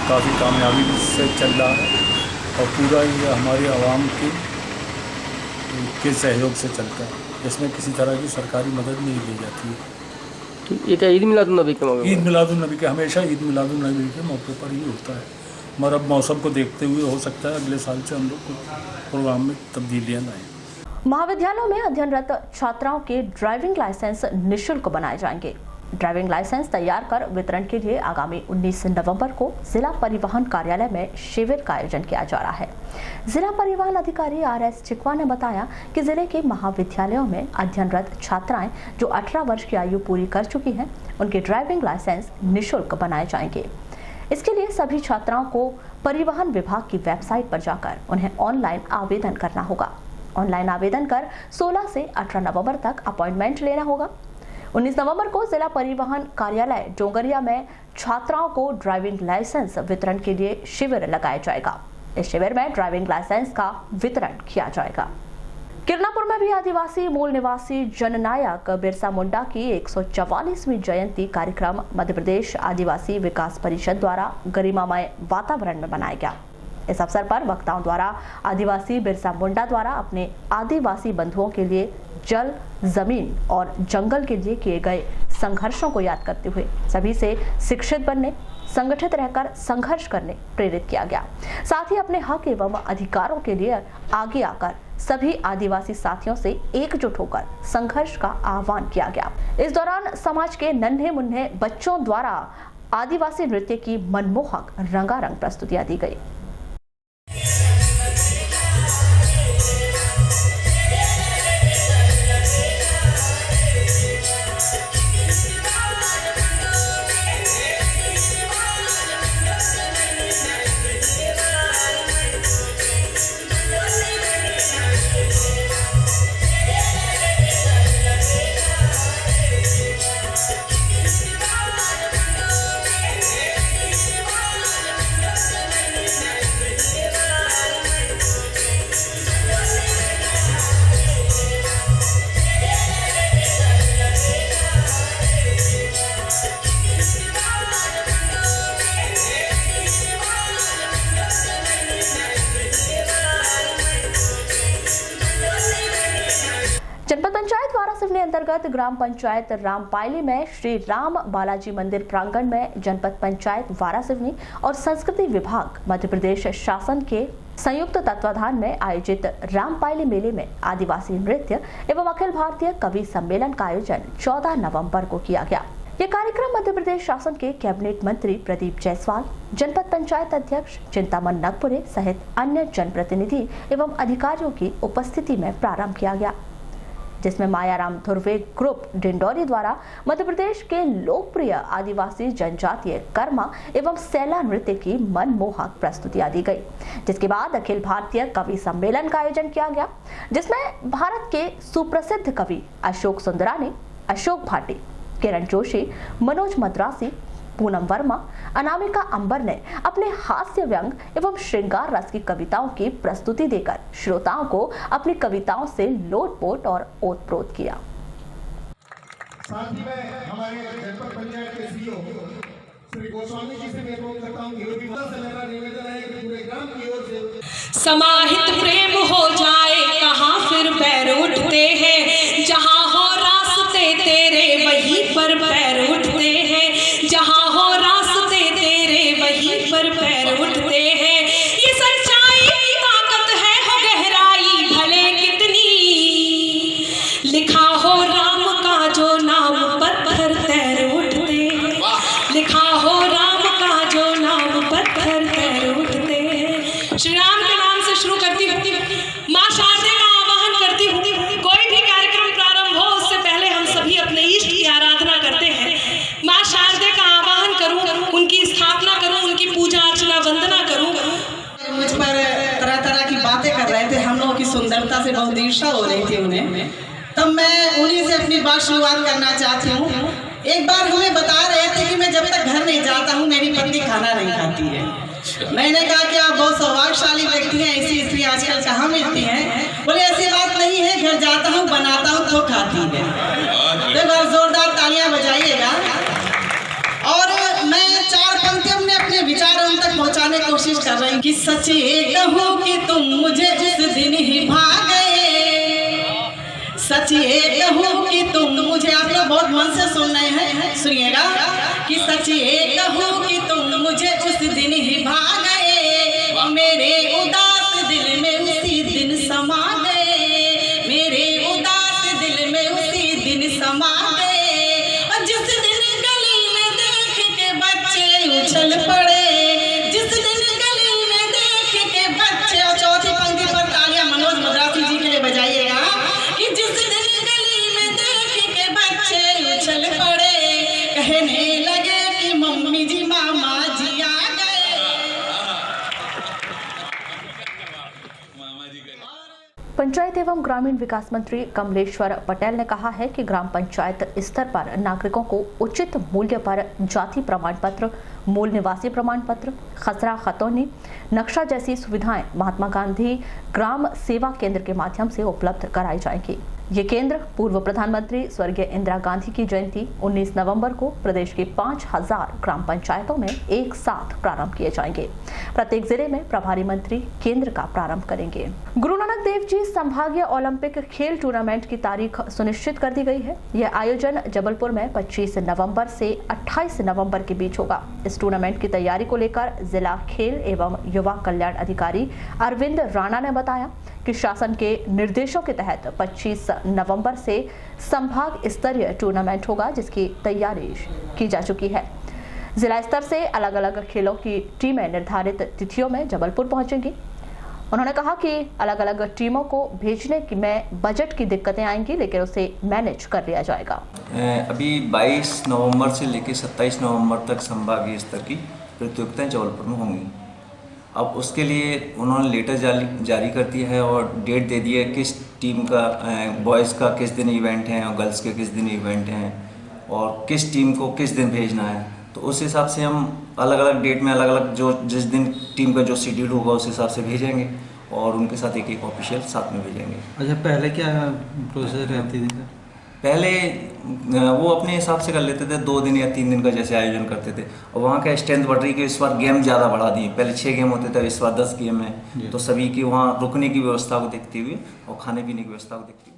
काफ़ी कामयाबी से चल रहा है और पूरा ये हमारी आवाम के सहयोग से चलता है, जिसमें किसी तरह की सरकारी मदद नहीं दी जाती है। तो ये क्या ईद मिलादुन नबी के मौके? ईद मिलादुन नबी के हमेशा ईद मिलादुन नबी के मौके पर ही होता है। मगर अब मौसम को देखते हुए हो सकता है अगले साल से हम लोग को प्रोग्राम में तब्दीलियाँ लाएं। महाविद्यालयों में अध्ययनरत छात्राओं के ड्राइविंग लाइसेंस निःशुल्क बनाए जाएंगे। ड्राइविंग लाइसेंस तैयार कर वितरण के लिए आगामी 19 नवंबर को जिला परिवहन कार्यालय में शिविर का आयोजन किया जा रहा है। जिला परिवहन अधिकारी RS चिकवा ने बताया कि जिले के महाविद्यालयों में अध्ययनरत छात्राएं जो 18 वर्ष की आयु पूरी कर चुकी हैं, उनके ड्राइविंग लाइसेंस निःशुल्क बनाए जाएंगे। इसके लिए सभी छात्राओं को परिवहन विभाग की वेबसाइट पर जाकर उन्हें ऑनलाइन आवेदन करना होगा। ऑनलाइन आवेदन कर 16 से 18 नवंबर तक अपॉइंटमेंट लेना होगा। 19 नवंबर को जिला परिवहन कार्यालय डोंगरिया में छात्राओं को ड्राइविंग लाइसेंस वितरण के लिए शिविर लगाया जाएगा। इस शिविर में ड्राइविंग लाइसेंस का वितरण किया जाएगा। किरनापुर में भी आदिवासी मूल निवासी जननायक बिरसा मुंडा की 144वीं जयंती कार्यक्रम मध्य प्रदेश आदिवासी विकास परिषद द्वारा गरिमामय वातावरण में मनाया गया। इस अवसर पर वक्ताओं द्वारा आदिवासी बिरसा मुंडा द्वारा अपने आदिवासी बंधुओं के लिए जल, जमीन और जंगल के लिए किए गए संघर्षों को याद करते हुए सभी से शिक्षित बनने, संगठित रहकर संघर्ष करने प्रेरित किया गया। साथ ही अपने हक एवं अधिकारों के लिए आगे आकर सभी आदिवासी साथियों से एकजुट होकर संघर्ष का आह्वान किया गया। इस दौरान समाज के नन्हे मुन्ने बच्चों द्वारा आदिवासी नृत्य की मनमोहक रंगारंग प्रस्तुतियां दी गई। जनपद पंचायत वारासिवनी अंतर्गत ग्राम पंचायत रामपायली में श्री राम बालाजी मंदिर प्रांगण में जनपद पंचायत वारासिवनी और संस्कृति विभाग मध्य प्रदेश शासन के संयुक्त तत्वाधान में आयोजित रामपायली मेले में आदिवासी नृत्य एवं अखिल भारतीय कवि सम्मेलन का आयोजन 14 नवंबर को किया गया। यह कार्यक्रम मध्य प्रदेश शासन के कैबिनेट मंत्री प्रदीप जायसवाल, जनपद पंचायत अध्यक्ष चिंतामन नगपुरे सहित अन्य जनप्रतिनिधि एवं अधिकारियों की उपस्थिति में प्रारंभ किया गया। जिसमें मायाराम धुर्वे ग्रुप डिंडोरी द्वारा मध्य प्रदेश के लोकप्रिय आदिवासी जनजातीय कर्मा एवं सैला नृत्य की मनमोहक प्रस्तुतियां दी गई। जिसके बाद अखिल भारतीय कवि सम्मेलन का आयोजन किया गया, जिसमें भारत के सुप्रसिद्ध कवि अशोक सुंदरानी, अशोक भाटी, किरण जोशी, मनोज मद्रासी, पूनम वर्मा, अनामिका अंबर ने अपने हास्य व्यंग एवं श्रृंगार रस की कविताओं की प्रस्तुति देकर श्रोताओं को अपनी कविताओं से लोटपोट और ओतप्रोत किया। साथ ही मैं हमारे जनपद पंचायत के सीईओ श्री गोस्वामी जी से मैं अनुरोध करता हूं कि मेरा निवेदन है कि पूरे ग्राम की ओर से समाहित प्रेम हो जाए, कहां फिर पैर उठते हैं, जहां हो रास्ते तेरे वहीं पर पैर उठते हैं, जहां हो रास्ते तेरे वहीं पर पैर उठते हैं। ये सच्चाई की ताकत है, हो गहराई भले कितनी, लिखा हो राम का जो नाम पत्थर तैर उठते हैं, लिखा हो राम का जो नाम पत्थर तैर उठते हैं। श्री राम के नाम से शुरू करती हूँ, माँ शारदे का आवाहन करती हूँ। कोई भी कार्यक्रम प्रारंभ हो उससे पहले हम सभी अपने इष्ट की आराधना करते हैं। माँ शारदे का आवाहन करूँ, उनकी स्थापना करूँ, उनकी पूजा अर्चना वंदना करूँ। मुझ पर तरह तरह की बातें कर रहे थे, हम लोगों की सुंदरता से बहुत ईर्ष्या हो रही थी उन्हें, तब मैं उन्हीं से अपनी बात शुरुआत करना चाहती हूँ। एक बार हमें बता रहे थे कि मैं जब तक घर नहीं जाता हूँ मेरी पत्नी खाना नहीं खाती है। मैंने कहा कि आप बहुत सौभाग्यशाली व्यक्ति हैं, ऐसी स्त्री आजकल कहाँ मिलती हैं। बोले ऐसी बात नहीं है, घर जाता हूँ बनाता हूँ तो खाती है। तो बार जोरदार तालियां बजाइएगा। और मैं 4 पंक्तियों में अपने विचार उन तक पहुँचाने की कोशिश कर रही हूँ कि सच ये कहूँ कि तुम मुझे उस दिन ही भाग गए, सच ये कहूँ कि तुम मुझे, आप लोग बहुत मन से सुन रहे हैं, सुनिएगा कि सच ये कहूँ कि तुम मुझे उस दिन ही भाग गए, मेरे उदास दिल में उसी दिन समा गए, मेरे उदास दिल में उसी दिन समा गए। और जिस दिन गली में देख के बच्चे उछल पड़े, जिस दिन गली में देख के बच्चे, और चौथी पंक्ति पर तालियां मनोज मद्रासी जी के लिए बजाइएगा कि जिस दिन गली में देख के बच्चे उछल पड़े, कहने लगे कि मम्मी जी मामा जी आ गए। पंचायत एवं ग्रामीण विकास मंत्री कमलेश्वर पटेल ने कहा है कि ग्राम पंचायत स्तर पर नागरिकों को उचित मूल्य पर जाति प्रमाण पत्र, मूल निवासी प्रमाण पत्र, खसरा खतौनी, नक्शा जैसी सुविधाएं महात्मा गांधी ग्राम सेवा केंद्र के माध्यम से उपलब्ध कराई जाएंगी। ये केंद्र पूर्व प्रधानमंत्री स्वर्गीय इंदिरा गांधी की जयंती 19 नवंबर को प्रदेश के 5000 ग्राम पंचायतों में एक साथ प्रारंभ किए जाएंगे। प्रत्येक जिले में प्रभारी मंत्री केंद्र का प्रारंभ करेंगे। गुरु नानक देव जी संभागीय ओलंपिक खेल टूर्नामेंट की तारीख सुनिश्चित कर दी गई है। यह आयोजन जबलपुर में 25 नवंबर से 28 नवंबर के बीच होगा। इस टूर्नामेंट की तैयारी को लेकर जिला खेल एवं युवा कल्याण अधिकारी अरविंद राणा ने बताया कि शासन के निर्देशों के तहत 25 नवंबर से संभाग स्तरीय टूर्नामेंट होगा, जिसकी तैयारी की जा चुकी है। जिला स्तर से अलग अलग खेलों की टीमें निर्धारित तिथियों में जबलपुर पहुंचेंगी। उन्होंने कहा कि अलग अलग टीमों को भेजने में बजट की दिक्कतें आएंगी, लेकिन उसे मैनेज कर लिया जाएगा। अभी 22 नवंबर से लेकर 27 नवंबर तक संभागीय स्तर की प्रतियोगिताएं जबलपुर में होंगी। अब उसके लिए उन्होंने लेटर जारी कर दिया है और डेट दे दी है किस टीम का, बॉयज़ का किस दिन इवेंट है और गर्ल्स के किस दिन इवेंट हैं और किस टीम को किस दिन भेजना है। तो उस हिसाब से हम अलग अलग डेट में अलग अलग जो जिस दिन टीम का जो शेड्यूल होगा उस हिसाब से भेजेंगे और उनके साथ एक एक ऑफिशियल साथ में भेजेंगे। अच्छा, पहले क्या प्रोसेस रहती थी? पहले वो अपने हिसाब से कर लेते थे, 2 दिन या 3 दिन का जैसे आयोजन करते थे। और वहाँ का स्ट्रेंथ बढ़ रही कि इस बार गेम ज़्यादा बढ़ा दिए। पहले 6 गेम होते थे, इस बार 10 गेम है। तो सभी की वहाँ रुकने की व्यवस्था को देखते हुए और खाने पीने की व्यवस्था को देखते हुए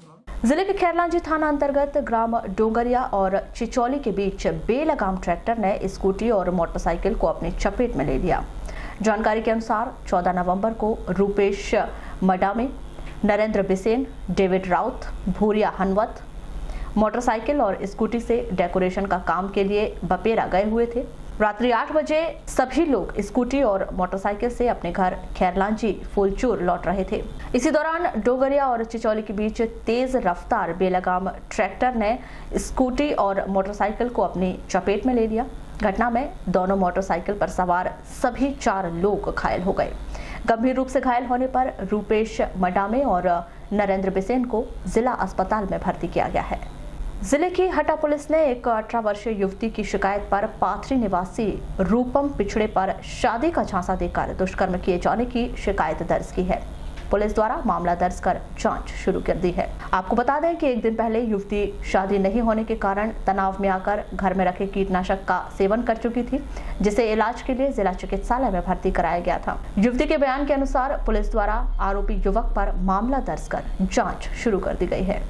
जिले के खैरलांजी थाना अंतर्गत ग्राम डोंगरिया और चिचौली के बीच बेलगाम ट्रैक्टर ने स्कूटी और मोटरसाइकिल को अपनी चपेट में ले लिया। जानकारी के अनुसार 14 नवंबर को रूपेश मडामी, नरेंद्र बिसेन, डेविड राउत, भूरिया हनवत मोटरसाइकिल और स्कूटी से डेकोरेशन का काम के लिए बपेरा गए हुए थे। रात्रि 8 बजे सभी लोग स्कूटी और मोटरसाइकिल से अपने घर खैरलांजी फूलचूर लौट रहे थे। इसी दौरान डोगरिया और चिचौली के बीच तेज रफ्तार बेलगाम ट्रैक्टर ने स्कूटी और मोटरसाइकिल को अपनी चपेट में ले लिया। घटना में दोनों मोटरसाइकिल पर सवार सभी 4 लोग घायल हो गए। गंभीर रूप से घायल होने पर रूपेश मडामे और नरेंद्र बिसेन को जिला अस्पताल में भर्ती किया गया है। जिले की हटा पुलिस ने एक 18 वर्षीय युवती की शिकायत पर पाथरी निवासी रूपम पिछड़े पर शादी का झांसा देकर दुष्कर्म किए जाने की शिकायत दर्ज की है। पुलिस द्वारा मामला दर्ज कर जांच शुरू कर दी है। आपको बता दें कि एक दिन पहले युवती शादी नहीं होने के कारण तनाव में आकर घर में रखे कीटनाशक का सेवन कर चुकी थी, जिसे इलाज के लिए जिला चिकित्सालय में भर्ती कराया गया था। युवती के बयान के अनुसार पुलिस द्वारा आरोपी युवक पर मामला दर्ज कर जांच शुरू कर दी गई है।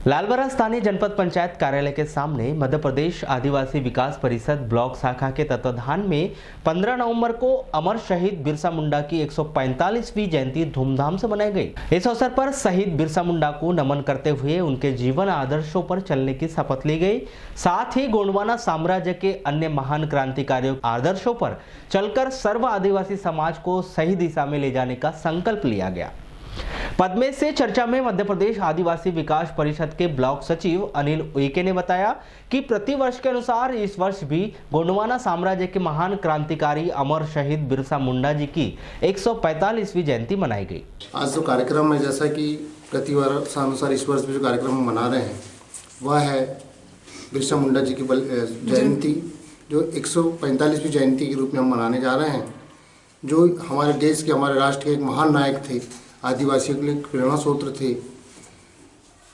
लालबरा स्थानीय जनपद पंचायत कार्यालय के सामने मध्य प्रदेश आदिवासी विकास परिषद ब्लॉक शाखा के तत्वाधान में 15 नवंबर को अमर शहीद बिरसा मुंडा की 145वीं जयंती धूमधाम से मनाई गई। इस अवसर पर शहीद बिरसा मुंडा को नमन करते हुए उनके जीवन आदर्शों पर चलने की शपथ ली गई। साथ ही गोंडवाना साम्राज्य के अन्य महान क्रांतिकारियों आदर्शों पर चलकर सर्व आदिवासी समाज को सही दिशा में ले जाने का संकल्प लिया गया। पद्मे से चर्चा में मध्य प्रदेश आदिवासी विकास परिषद के ब्लॉक सचिव अनिल उइके ने बताया कि प्रति वर्ष के अनुसार इस वर्ष भी गोंडवाना साम्राज्य के महान क्रांतिकारी अमर शहीद बिरसा मुंडा जी की 145वीं जयंती मनाई गई। आज जो कार्यक्रम है, जैसा कि प्रति वर्ष अनुसार इस वर्ष भी जो कार्यक्रम मना रहे हैं वह है बिरसा मुंडा जी की जयंती, जो 145वीं जयंती के रूप में हम मनाने जा रहे हैं। जो हमारे देश के, हमारे राष्ट्र के एक महान नायक थे, आदिवासियों के लिए प्रेरणा स्रोत थे।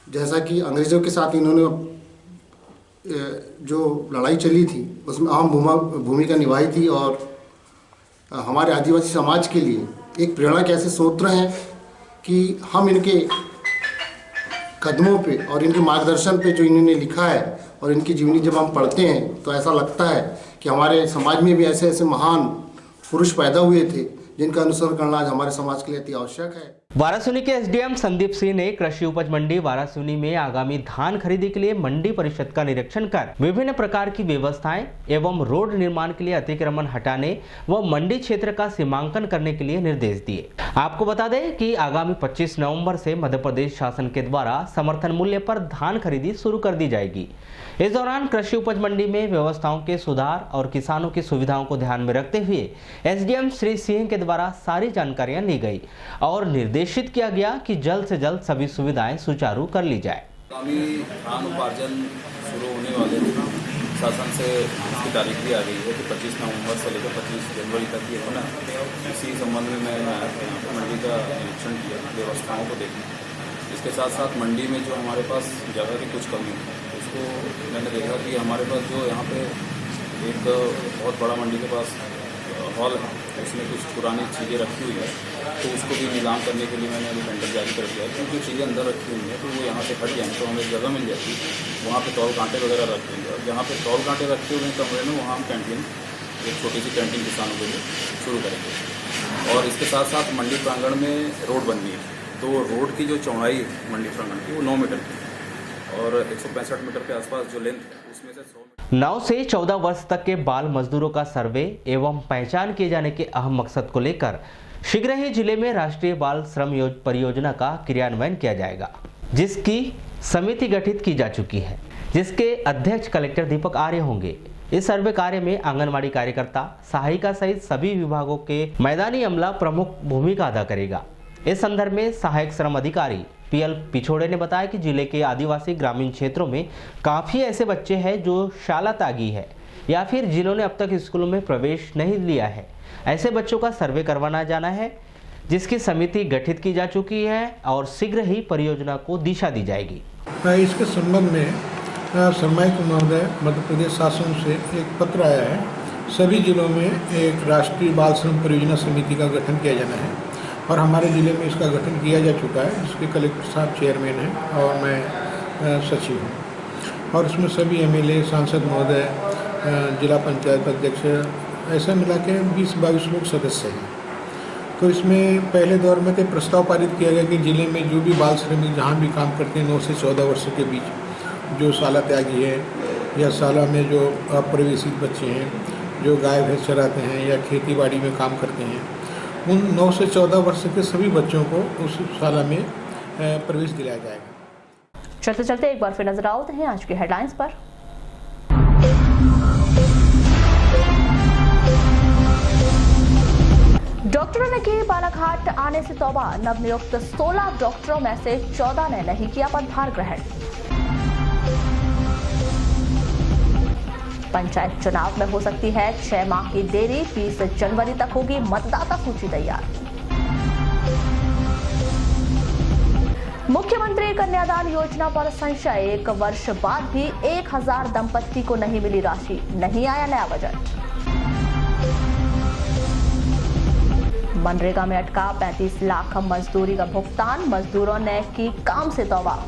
जैसा कि अंग्रेज़ों के साथ इन्होंने जो लड़ाई चली थी उसमें अहम भूमिका निभाई थी और हमारे आदिवासी समाज के लिए एक प्रेरणा के ऐसे स्रोत हैं कि हम इनके कदमों पे और इनके मार्गदर्शन पे जो इन्होंने लिखा है और इनकी जीवनी जब हम पढ़ते हैं तो ऐसा लगता है कि हमारे समाज में भी ऐसे ऐसे महान पुरुष पैदा हुए थे जिनका अनुसरण करना आज हमारे समाज के लिए अति आवश्यक है। वारासुनी के एसडीएम संदीप सिंह ने कृषि उपज मंडी वारासुनी में आगामी धान खरीदी के लिए मंडी परिषद का निरीक्षण कर विभिन्न प्रकार की व्यवस्थाएं एवं रोड निर्माण के लिए अतिक्रमण हटाने व मंडी क्षेत्र का सीमांकन करने के लिए निर्देश दिए। आपको बता दें कि आगामी 25 नवंबर से मध्य प्रदेश शासन के द्वारा समर्थन मूल्य पर धान खरीदी शुरू कर दी जाएगी। इस दौरान कृषि उपज मंडी में व्यवस्थाओं के सुधार और किसानों की सुविधाओं को ध्यान में रखते हुए एसडीएम श्री सिंह के द्वारा सारी जानकारियां ली गई और निर्देशित किया गया कि जल्द से जल्द सभी सुविधाएं सुचारू कर ली जाए। आगामी धान उपार्जन शुरू होने वाले शासन से इसकी तारीख भी आ गई है कि 25 नवंबर से लेकर 25 जनवरी तक ये होना। इसी संबंध में मैं आया था, मंडी का निरीक्षण किया, व्यवस्थाओं को देखा। इसके साथ साथ मंडी में जो हमारे पास जगह की कुछ कमी है उसको मैंने देखा कि हमारे पास जो यहाँ पे एक बहुत बड़ा मंडी के पास हॉल है, उसमें कुछ पुरानी चीज़ें रखी हुई है, तो उसको भी नीलाम करने के लिए मैंने अभी टेंडर जारी कर दिया है। क्योंकि चीज़ें अंदर रखी हुई हैं तो वो यहाँ से हट जाएँ तो हमें जगह मिल जाती है, वहाँ पे तौल कांटे वगैरह रख देंगे और जहाँ पे तौल कांटे रखे हुए हैं कमरे में वहाँ हम कैंटीन, एक छोटी सी कैंटीन किसानों के लिए शुरू करेंगे। और इसके साथ साथ मंडी प्रांगण में रोड बननी है, तो रोड की जो चौड़ाई है मंडी प्रांगण की वो 9 मीटर की और 165 मीटर के आसपास जो लेंथ है उसमें से 100 9 से 14 वर्ष तक के बाल मजदूरों का सर्वे एवं पहचान किए जाने के अहम मकसद को लेकर शीघ्र ही जिले में राष्ट्रीय बाल श्रम परियोजना का क्रियान्वयन किया जाएगा, जिसकी समिति गठित की जा चुकी है, जिसके अध्यक्ष कलेक्टर दीपक आर्य होंगे। इस सर्वे कार्य में आंगनबाड़ी कार्यकर्ता, सहायिका सहित सभी विभागों के मैदानी अमला प्रमुख भूमिका अदा करेगा। इस संदर्भ में सहायक श्रम अधिकारी पीएल पिछोड़े ने बताया कि जिले के आदिवासी ग्रामीण क्षेत्रों में काफ़ी ऐसे बच्चे हैं जो शाला त्यागी है या फिर जिन्होंने अब तक स्कूलों में प्रवेश नहीं लिया है। ऐसे बच्चों का सर्वे करवाना जाना है, जिसकी समिति गठित की जा चुकी है और शीघ्र ही परियोजना को दिशा दी जाएगी। इसके संबंध में सरमायिक महोदय मध्य प्रदेश शासन से एक पत्र आया है। सभी जिलों में एक राष्ट्रीय बाल श्रम परियोजना समिति का गठन किया जाना है और हमारे ज़िले में इसका गठन किया जा चुका है, जिसके कलेक्टर साहब चेयरमैन हैं और मैं सचिव हूँ। और उसमें सभी एमएलए, सांसद महोदय, जिला पंचायत अध्यक्ष, ऐसा मिला के 20-22 लोग सदस्य हैं। तो इसमें पहले दौर में तो प्रस्ताव पारित किया गया कि ज़िले में जो भी बाल श्रमिक जहाँ भी काम करते हैं 9 से 14 वर्ष के बीच, जो शाला त्यागी है या शाला में जो अप्रवेशित बच्चे हैं, जो गाय भैंस चराते हैं या खेती बाड़ी में काम करते हैं, उन 9 से 14 वर्ष के सभी बच्चों को उस शाला में प्रवेश दिलाया जाएगा। चलते चलते एक बार फिर नजर आओ हैं आज की हेडलाइंस पर। डॉक्टरों ने की बालाघाट आने से तौबा। नवनियुक्त 16 डॉक्टरों में से 14 ने नहीं किया पदभार ग्रहण। पंचायत चुनाव में हो सकती है 6 माह की देरी। 20 जनवरी तक होगी मतदाता सूची तैयार। मुख्यमंत्री कन्यादान योजना पर संशय। 1 वर्ष बाद भी 1000 दंपत्ति को नहीं मिली राशि। नहीं आया नया बजट। मनरेगा में अटका 35 लाख मजदूरी का भुगतान। मजदूरों ने की काम से तौबा।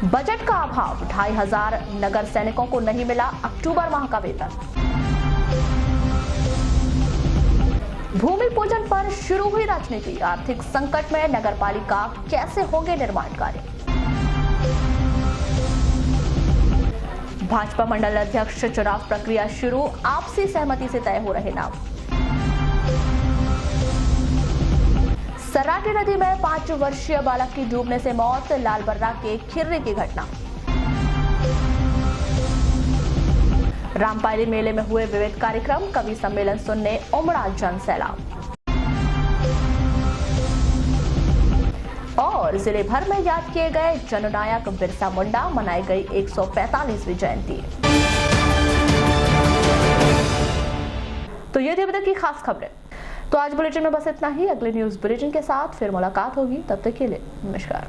बजट का अभाव। 2500 नगर सैनिकों को नहीं मिला अक्टूबर माह का वेतन। भूमि पूजन पर शुरू हुई राजनीति। आर्थिक संकट में नगरपालिका कैसे होंगे निर्माण कार्य। भाजपा मंडल अध्यक्ष चुनाव प्रक्रिया शुरू। आपसी सहमति से तय हो रहे नाम। सराटी नदी में 5 वर्षीय बालक की डूबने से मौत। लालबर्रा के खिर्री की घटना। रामपायली मेले में हुए विविध कार्यक्रम। कवि सम्मेलन सुनने उमड़ा जन सैलाब। और जिले भर में याद किए गए जननायक बिरसा मुंडा। मनाई गई 145वीं जयंती। तो ये थी अभी तक की खास खबरें। तो आज बुलेटिन में बस इतना ही। अगले न्यूज बुलेटिन के साथ फिर मुलाकात होगी। तब तक के लिए नमस्कार।